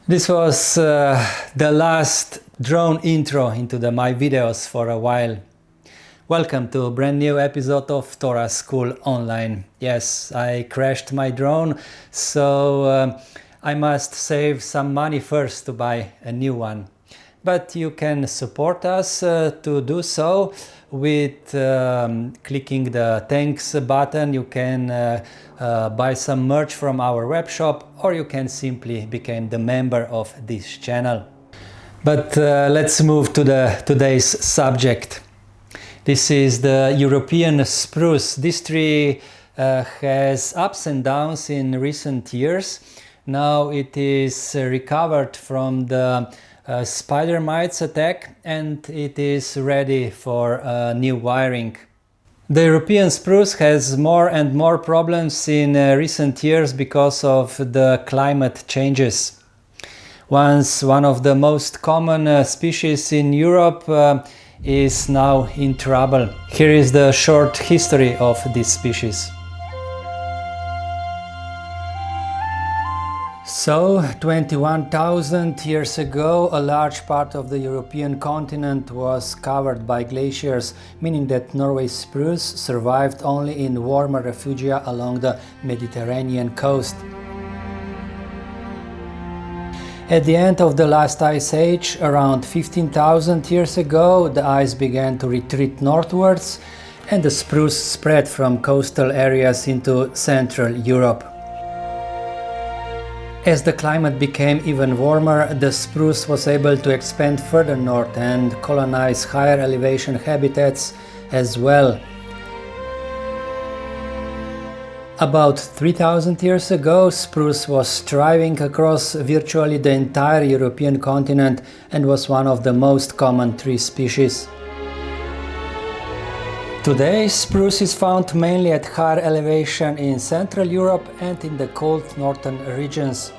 This was the last drone intro into my videos for a while. Welcome to a brand new episode of Tora School Online. Yes, I crashed my drone, so I must save some money first to buy a new one. But you can support us to do so with clicking the thanks button. You can buy some merch from our web shop, or you can simply become the member of this channel. But let's move to today's subject. This is the European spruce. This tree has ups and downs in recent years. Now it is recovered from the spider mites attack and it is ready for new wiring. The European spruce has more and more problems in recent years because of the climate changes. Once one of the most common species in Europe is now in trouble. Here is the short history of this species. So, 21,000 years ago, a large part of the European continent was covered by glaciers, meaning that Norway's spruce survived only in warmer refugia along the Mediterranean coast. At the end of the last ice age, around 15,000 years ago, the ice began to retreat northwards and the spruce spread from coastal areas into Central Europe. As the climate became even warmer, the spruce was able to expand further north and colonize higher elevation habitats as well. About 3,000 years ago, spruce was thriving across virtually the entire European continent and was one of the most common tree species. Today, spruce is found mainly at higher elevation in Central Europe and in the cold northern regions.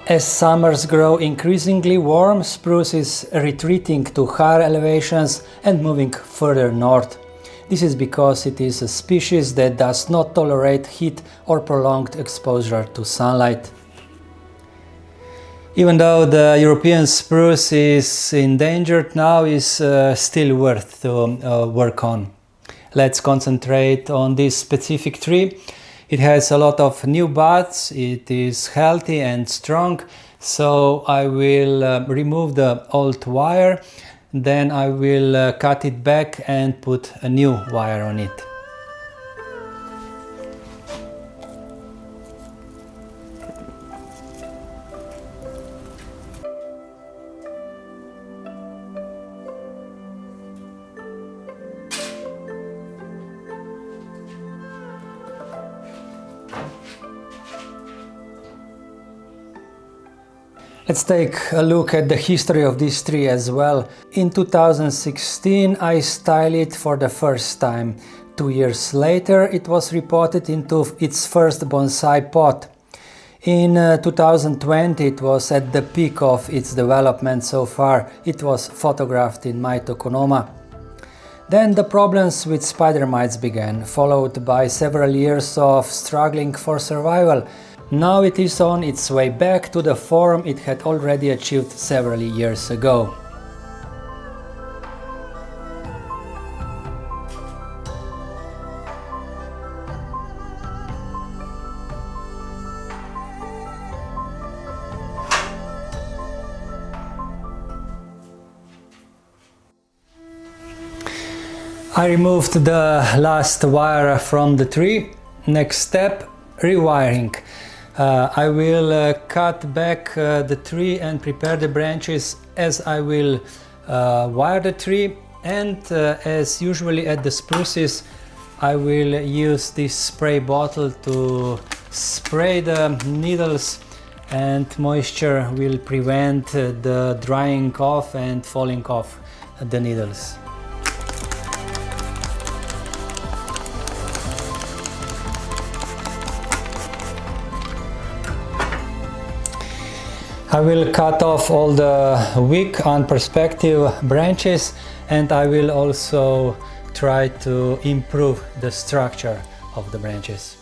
As summers grow increasingly warm, spruce is retreating to higher elevations and moving further north. This is because it is a species that does not tolerate heat or prolonged exposure to sunlight. Even though the European spruce is endangered now, is still worth to work on. Let's concentrate on this specific tree. It has a lot of new buds, it is healthy and strong, so I will remove the old wire, then I will cut it back and put a new wire on it. Let's take a look at the history of this tree as well. In 2016 I styled it for the first time. 2 years later it was reported into its first bonsai pot. In 2020 it was at the peak of its development so far. It was photographed in Tokonoma. Then the problems with spider mites began, followed by several years of struggling for survival. Now it is on its way back to the form it had already achieved several years ago. I removed the last wire from the tree. Next step, rewiring. I will cut back the tree and prepare the branches as I will wire the tree, and as usually at the spruces I will use this spray bottle to spray the needles, and moisture will prevent the drying off and falling off the needles. I will cut off all the weak, unperspective branches, and I will also try to improve the structure of the branches.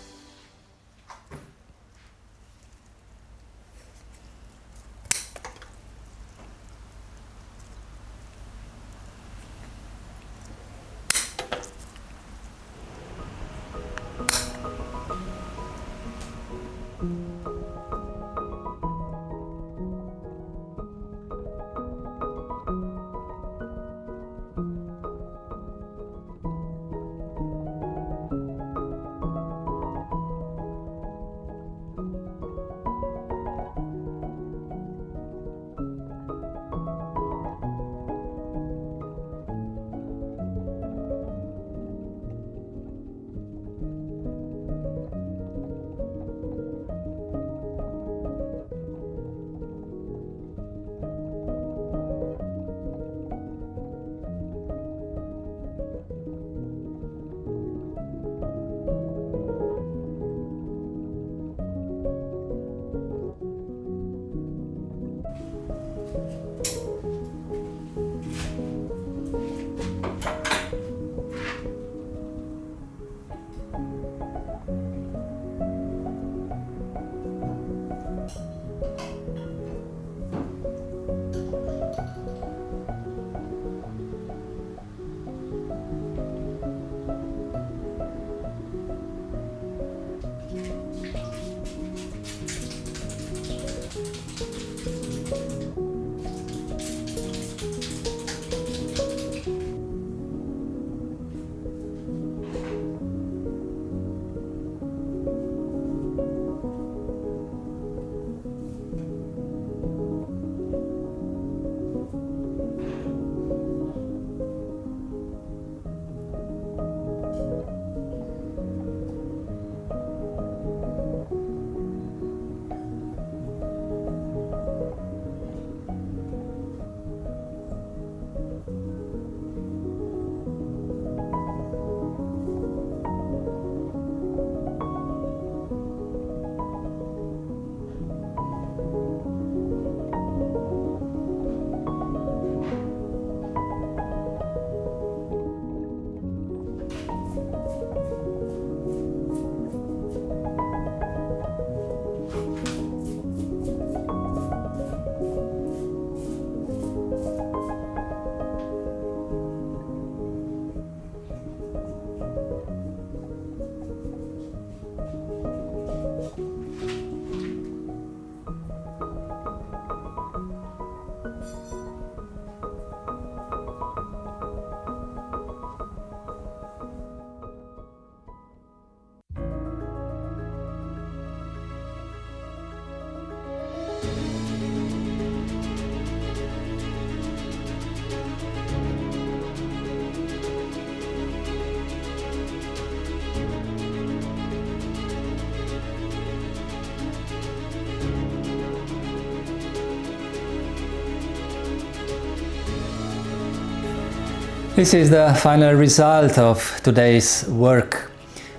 This is the final result of today's work.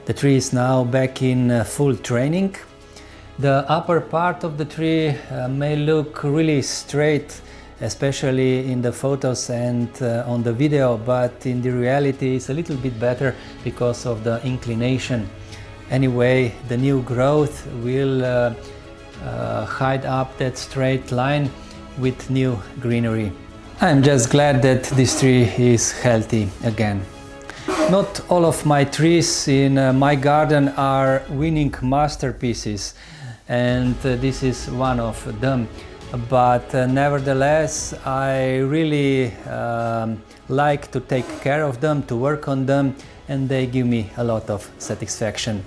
The tree is now back in full training. The upper part of the tree may look really straight, especially in the photos and on the video, but in the reality it's a little bit better because of the inclination. Anyway, the new growth will hide up that straight line with new greenery. I'm just glad that this tree is healthy again. Not all of my trees in my garden are winning masterpieces, and this is one of them. But nevertheless, I really like to take care of them, to work on them, and they give me a lot of satisfaction.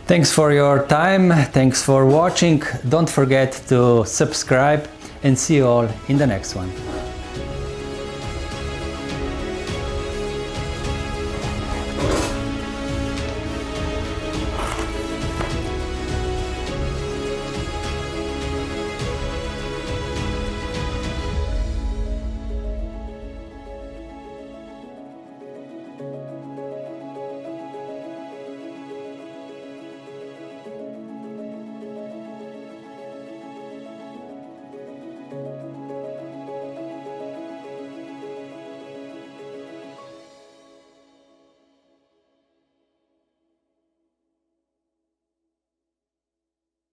Thanks for your time, thanks for watching. Don't forget to subscribe, and see you all in the next one.